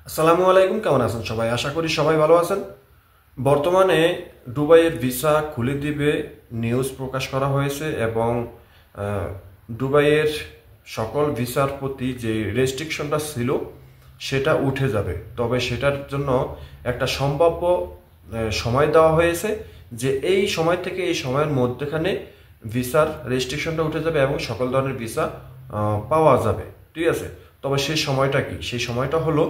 আসসালামু আলাইকুম, কেমন আছেন সবাই? আশা করি সবাই ভালো আছেন। বর্তমানে দুবাইয়ের ভিসা খুলে দিবে নিউজ প্রকাশ করা হয়েছে এবং দুবাইয়ের সকল ভিসার প্রতি যে রেস্ট্রিকশনটা ছিল সেটা উঠে যাবে। তবে সেটার জন্য একটা সম্ভাব্য সময় দেওয়া হয়েছে যে এই সময় থেকে এই সময়ের মধ্যখানে ভিসার রেস্ট্রিকশনটা উঠে যাবে এবং সকল ধরনের ভিসা পাওয়া যাবে। ঠিক আছে, তবে সেই সময়টা কি? সেই সময়টা হলো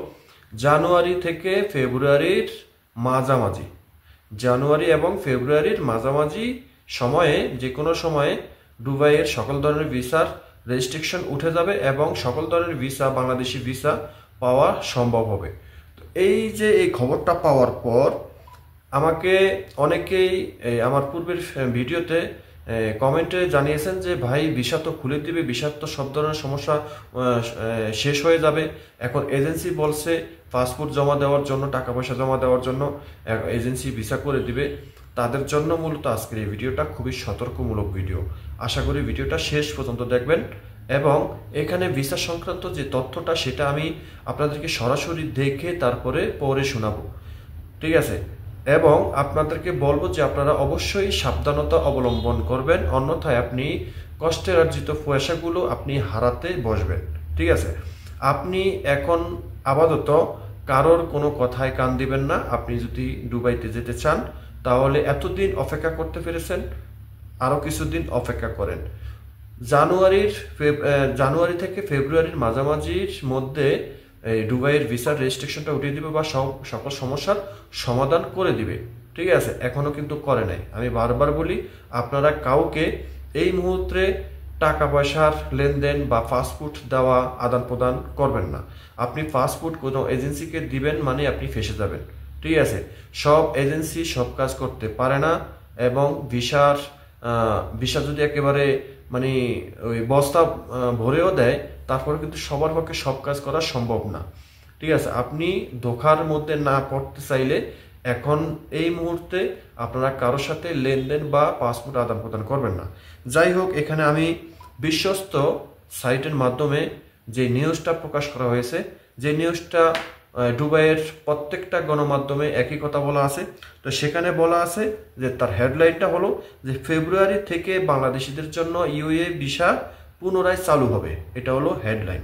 জানুয়ারি থেকে ফেব্রুয়ারির মাঝামাঝি। জানুয়ারি এবং ফেব্রুয়ারির মাঝামাঝি সময়ে যে কোনো সময়ে দুবাইয়ের সকল ধরনের ভিসার রেস্ট্রিকশন উঠে যাবে এবং সকল ধরনের ভিসা, বাংলাদেশি ভিসা পাওয়া সম্ভব হবে। তো এই যে এই খবরটা পাওয়ার পর আমাকে অনেকেই আমার পূর্বের ভিডিওতে কমেন্টে জানিয়েছেন যে ভাই, ভিসা তো খুলে দিবে, ভিসার তো সব ধরনের সমস্যা শেষ হয়ে যাবে। এখন এজেন্সি বলছে পাসপোর্ট জমা দেওয়ার জন্য, টাকা পয়সা জমা দেওয়ার জন্য এজেন্সি ভিসা করে দিবে। তাদের জন্য মূলত আজকের এই ভিডিওটা খুবই সতর্কমূলক ভিডিও। আশা করি ভিডিওটা শেষ পর্যন্ত দেখবেন এবং এখানে ভিসা সংক্রান্ত যে তথ্যটা সেটা আমি আপনাদেরকে সরাসরি দেখে তারপরে পরে শোনাবো। ঠিক আছে, এবং আপনাদেরকে বলবো যে আপনারা অবশ্যই সাবধানতা অবলম্বন করবেন, অন্যথায় আপনি কষ্টের অর্জিত পয়সাগুলো আপনি হারাতে বসবেন। ঠিক আছে, আপনি এখন আপাতত কারোর কোনো কথায় কান দিবেন না। আপনি যদি দুবাইতে যেতে চান তাহলে এতদিন অপেক্ষা করতে পেরেছেন, আরও কিছুদিন অপেক্ষা করেন। জানুয়ারি থেকে ফেব্রুয়ারির মাঝামাঝির মধ্যে এই দুবাইয়ের ভিসার রেস্ট্রিকশনটা উঠিয়ে দিবে বা সকল সমস্যার সমাধান করে দিবে। ঠিক আছে, এখনো কিন্তু করে নাই। আমি বারবার বলি, আপনারা কাউকে এই মুহূর্তে টাকা পয়সার লেনদেন বা ফাস্টফুড দেওয়া আদান প্রদান করবেন না। আপনি ফাস্টফুড কোনো এজেন্সিকে দিবেন মানে আপনি ফেসে যাবেন। ঠিক আছে, সব এজেন্সি সব কাজ করতে পারে না এবং ভিসা যদি একেবারে মানে ওই বস্তা ভরেও দেয়, তারপরে কিন্তু সবার পক্ষে সব কাজ করা সম্ভব না। ঠিক আছে, আপনি ধোঁকার মধ্যে না পড়তে চাইলে এখন এই মুহূর্তে আপনারা কারোর সাথে লেনদেন বা পাসপোর্ট আদান প্রদান করবেন না। যাই হোক, এখানে আমি বিশ্বস্ত সাইটের মাধ্যমে যে নিউজটা প্রকাশ করা হয়েছে, যে নিউজটা দুবাইয়ের প্রত্যেকটা গণমাধ্যমে একই কথা বলা আছে। তো সেখানে বলা আছে যে তার হেডলাইনটা হলো যে ফেব্রুয়ারি থেকে বাংলাদেশিদের জন্য ইউএ ভিসা পুনরায় চালু হবে। এটা হলো হেডলাইন।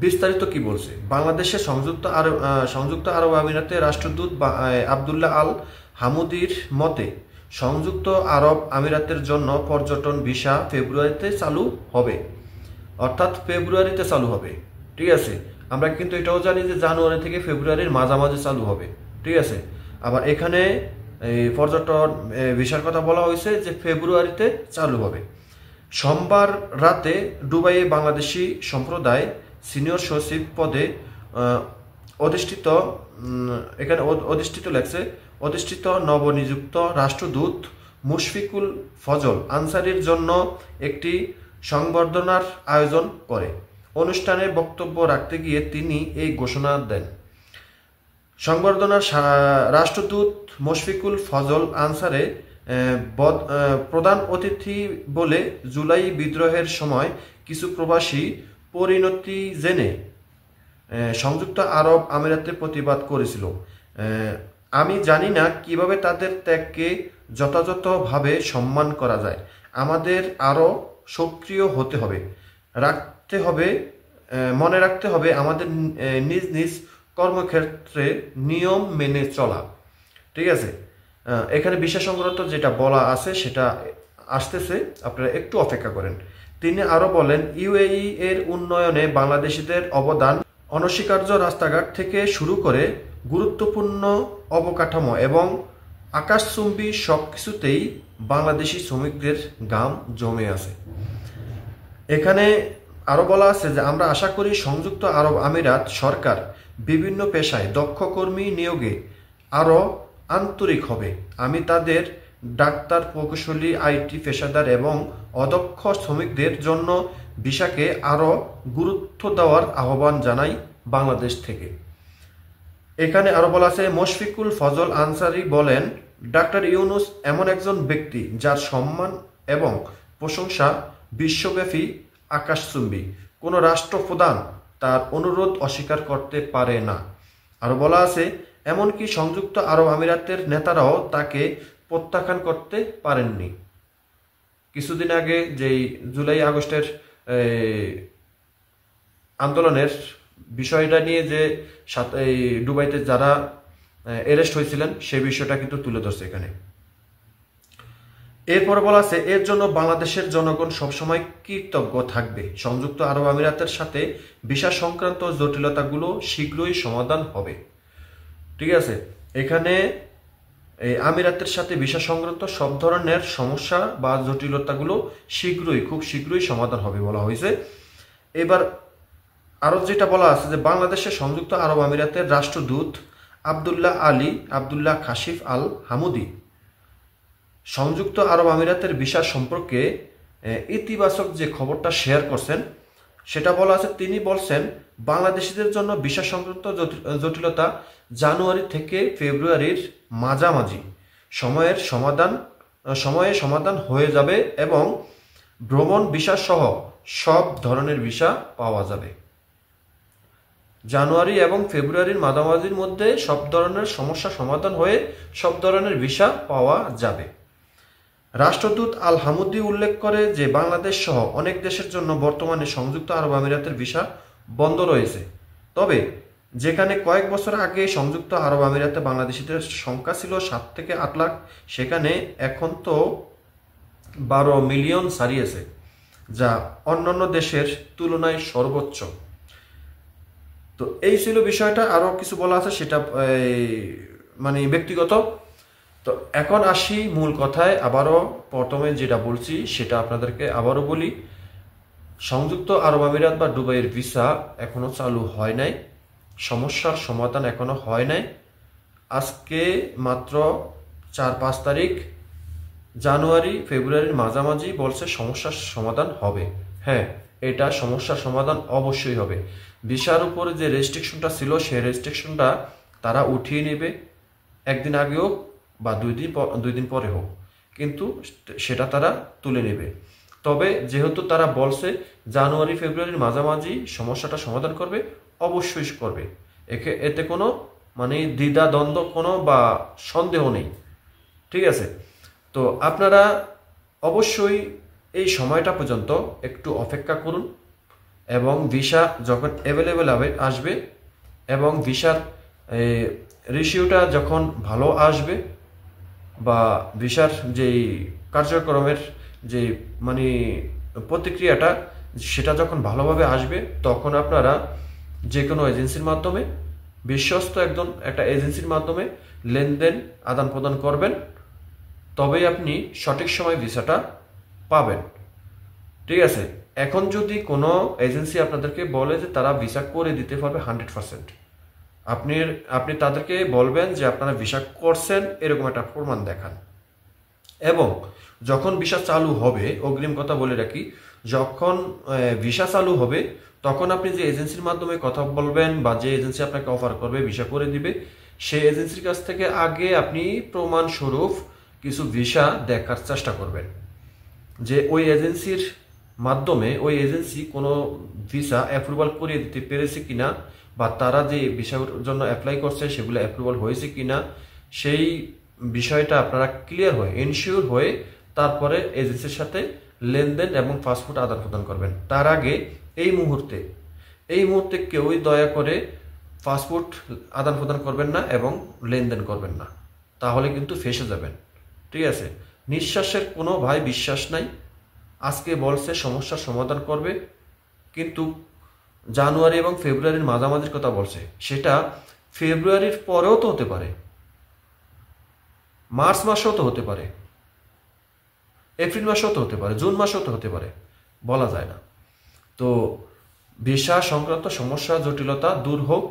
বিস্তারিত কি বলছে? বাংলাদেশের সংযুক্ত আরব আমিরাতের রাষ্ট্রদূত আবদুল্লাহ আল হামুদির মতে সংযুক্ত আরব আমিরাতের জন্য পর্যটন ভিসা ফেব্রুয়ারিতে চালু হবে, অর্থাৎ ফেব্রুয়ারিতে চালু হবে। ঠিক আছে, আমরা কিন্তু এটাও জানি যে জানুয়ারি থেকে ফেব্রুয়ারির মাঝামাঝি চালু হবে। ঠিক আছে, আবার এখানে এই পর্যটন ভিসার কথা বলা হয়েছে যে ফেব্রুয়ারিতে চালু হবে। সোমবার রাতে দুবাইয়ে বাংলাদেশি সম্প্রদায় সিনিয়র সচিব পদে অধিষ্ঠিত এখানে অধিষ্ঠিত লেখছে অধিষ্ঠিত নবনিযুক্ত রাষ্ট্রদূত মুশফিকুল ফজল আনসারির জন্য একটি সংবর্ধনার আয়োজন করে। অনুষ্ঠানে বক্তব্য রাখতে গিয়ে তিনি এই ঘোষণা দেন। সংবর্ধনার রাষ্ট্রদূত মুশফিকুল ফজল আনসারে প্রধান অতিথি বলে জুলাই বিদ্রোহের সময় কিছু প্রবাসী পরিণতি জেনে সংযুক্ত আরব আমিরাতে প্রতিবাদ করেছিল। আমি জানি না কিভাবে তাদের ত্যাগকে যথাযথভাবে সম্মান করা যায়। আমাদের আরও সক্রিয় হতে হবে, মনে রাখতে হবে আমাদের নিজ নিজ কর্মক্ষেত্রে নিয়ম মেনে চলা। ঠিক আছে, এখানে বিশেষ সংক্রান্ত যেটা বলা আছে সেটা আসতেছে, আপনারা একটু অপেক্ষা করেন। তিনি আরো বলেন, ইউএই এর উন্নয়নে বাংলাদেশিদের অবদান অনস্বীকার্য। রাস্তাঘাট থেকে শুরু করে গুরুত্বপূর্ণ অবকাঠামো এবং আকাশচুম্বী সব কিছুতেই বাংলাদেশি শ্রমিকদের ঘাম জমে আছে। এখানে আরো বলা আছে যে আমরা আশা করি সংযুক্ত আরব আমিরাত সরকার বিভিন্ন পেশায় দক্ষ কর্মী নিয়োগে আরো আন্তরিক হবে। আমি তাদের ডাক্তার, প্রকৌশলী, আইটি পেশাদার এবং অদক্ষ শ্রমিকদের জন্য ভিসাকে আরো গুরুত্ব দেওয়ার আহ্বান জানাই বাংলাদেশ থেকে। এখানে আরো বলা আছে, মুশফিকুল ফজল আনসারি বলেন, ডাক্তার ইউনুস এমন একজন ব্যক্তি যার সম্মান এবং প্রশংসা বিশ্বব্যাপী আকাশচুম্বী। কোনো রাষ্ট্রপ্রধান তার অনুরোধ অস্বীকার করতে পারে না। আরও বলা আছে, এমনকি সংযুক্ত আরব আমিরাতের নেতারাও তাকে প্রত্যাখ্যান করতে পারেননি। কিছুদিন আগে যেই জুলাই আগস্টের আন্দোলনের বিষয়টা নিয়ে যে এই দুবাইতে যারা অ্যারেস্ট হয়েছিলেন সেই বিষয়টা কিন্তু তুলে ধরছে এখানে। এরপরে বলা আছে, এর জন্য বাংলাদেশের জনগণ সবসময় কৃতজ্ঞ থাকবে। সংযুক্ত আরব আমিরাতের সাথে ভিসা সংক্রান্ত জটিলতাগুলো শীঘ্রই সমাধান হবে। ঠিক আছে, এখানে এই আমিরাতের সাথে ভিসা সংক্রান্ত সব ধরনের সমস্যা বা জটিলতাগুলো খুব শীঘ্রই সমাধান হবে বলা হয়েছে। এবার আরও যেটা বলা আছে যে বাংলাদেশের সংযুক্ত আরব আমিরাতের রাষ্ট্রদূত আবদুল্লাহ কাশিফ আল হামুদি সংযুক্ত আরব আমিরাতের ভিসা সম্পর্কে ইতিবাচক যে খবরটা শেয়ার করছেন সেটা বলা আছে। তিনি বলছেন, বাংলাদেশিদের জন্য ভিসা সংক্রান্ত জটিলতা জানুয়ারি থেকে ফেব্রুয়ারির মাঝামাঝি সময়ে সমাধান হয়ে যাবে এবং ভ্রমণ ভিসা সহ সব ধরনের ভিসা পাওয়া যাবে। জানুয়ারি এবং ফেব্রুয়ারির মাঝামাঝির মধ্যে সব ধরনের সমস্যা সমাধান হয়ে সব ধরনের ভিসা পাওয়া যাবে। রাষ্ট্রদূত আল হামুদি উল্লেখ করে যে বাংলাদেশ সহ অনেক দেশের জন্য বর্তমানে সংযুক্ত আরব আমিরাতের ভিসা বন্ধ রয়েছে। তবে যেখানে কয়েক বছর আগে সংযুক্ত আরব আমিরাতে বাংলাদেশিদের সংখ্যা ছিল 7 থেকে 8 লাখ, সেখানে এখন তো 12 মিলিয়ন ছাড়িয়েছে, যা অন্যান্য দেশের তুলনায় সর্বোচ্চ। তো এই ছিল বিষয়টা। আরও কিছু বলা আছে সেটা মানে ব্যক্তিগত। তো এখন আসি মূল কথায়। আবারও প্রথমে যেটা বলছি সেটা আপনাদেরকে আবারও বলি, সংযুক্ত আরব আমিরাত বা দুবাইয়ের ভিসা এখনো চালু হয় নাই, সমস্যার সমাধান এখনো হয় নাই। আজকে মাত্র 4-5 তারিখ, জানুয়ারি ফেব্রুয়ারির মাঝামাঝি বলছে সমস্যার সমাধান হবে। হ্যাঁ, এটা সমস্যার সমাধান অবশ্যই হবে। ভিসার উপরে যে রেস্ট্রিকশনটা ছিল সেই রেস্ট্রিকশনটা তারা উঠিয়ে নেবে, একদিন আগে হোক বা 2 দিন পরে হোক, কিন্তু সেটা তারা তুলে নেবে। তবে যেহেতু তারা বলছে জানুয়ারি ফেব্রুয়ারির মাঝামাঝি সমস্যাটা সমাধান করবে, অবশ্যই করবে। এতে কোনো মানে দ্বিধা দ্বন্দ্ব কোনো বা সন্দেহ নেই। ঠিক আছে, তো আপনারা অবশ্যই এই সময়টা পর্যন্ত একটু অপেক্ষা করুন এবং ভিসা যখন অ্যাভেলেবেল আসবে এবং ভিসার রেশিওটা যখন ভালো আসবে বা ভিসার যেই কার্যক্রমের যে মানে প্রতিক্রিয়াটা সেটা যখন ভালোভাবে আসবে, তখন আপনারা যে কোনো এজেন্সির মাধ্যমে, বিশ্বস্ত একটা এজেন্সির মাধ্যমে লেনদেন আদান প্রদান করবেন, তবেই আপনি সঠিক সময় ভিসাটা পাবেন। ঠিক আছে, এখন যদি কোনো এজেন্সি আপনাদেরকে বলে যে তারা ভিসা করে দিতে পারবে 100%, আপনি তাদেরকে বলবেন যে আপনারা ভিসা করছেন, এরকম একটা প্রমাণ দেখান। এবং যখন ভিসা চালু হবে, অগ্রিম কথা বলে রাখি, যখন ভিসা চালু হবে তখন আপনি যে এজেন্সির মাধ্যমে কথা বলবেন বা যে এজেন্সি আপনাকে অফার করবে, ভিসা করে দিবে, সেই এজেন্সির কাছ থেকে আগে আপনি প্রমাণস্বরূপ কিছু ভিসা দেখার চেষ্টা করবেন যে ওই এজেন্সির মাধ্যমে ওই এজেন্সি কোনো ভিসা অ্যাপ্রুভাল করিয়ে দিতে পেরেছে কিনা, বা তারা যে ভিসার জন্য অ্যাপ্লাই করছে সেগুলো অ্যাপ্রুভাল হয়েছে কিনা, সেই বিষয়টা আপনারা ক্লিয়ার হয়ে এনশিওর হয়ে তারপরে এজেন্সির সাথে লেনদেন এবং পাসপোর্ট আদান প্রদান করবেন। তার আগে এই মুহূর্তে কেউই দয়া করে পাসপোর্ট আদান প্রদান করবেন না এবং লেনদেন করবেন না, তাহলে কিন্তু ফেঁসে যাবেন। ঠিক আছে, নিঃশ্বাসের কোনো বিশ্বাস নাই। আজকে বলছে সমস্যার সমাধান করবে, কিন্তু জানুয়ারি এবং ফেব্রুয়ারির মাঝামাঝির কথা বলছে, সেটা ফেব্রুয়ারির পরেও তো হতে পারে, মার্চ মাসেও তো হতে পারে, এপ্রিল মাসেও তো হতে পারে, জুন মাসেও তো হতে পারে, বলা যায় না। তো ভিসা সংক্রান্ত সমস্যা জটিলতা দূর হোক,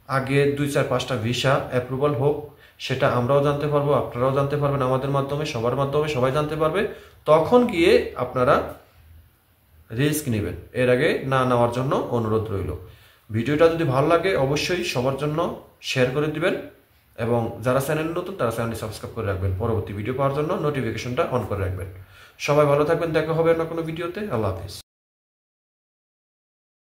আগে 2-4-5টা ভিসা অ্যাপ্রুভাল হোক, সেটা আমরাও জানতে পারবো, আপনারাও জানতে পারবেন, আমাদের মাধ্যমে, সবার মাধ্যমে সবাই জানতে পারবে। তখন গিয়ে আপনারা রিস্ক নেবেন, এর আগে না নেওয়ার জন্য অনুরোধ রইল। ভিডিওটা যদি ভালো লাগে অবশ্যই সবার জন্য শেয়ার করে দিবেন এবং যারা চ্যানেল নতুন তারা চ্যানেলটি সাবস্ক্রাইব করে রাখবেন, পরবর্তী ভিডিও পাওয়ার জন্য নোটিফিকেশনটা অন করে রাখবেন। সবাই ভালো থাকবেন, দেখা হবে অন্য কোনো ভিডিওতে। আল্লাহ হাফিজ।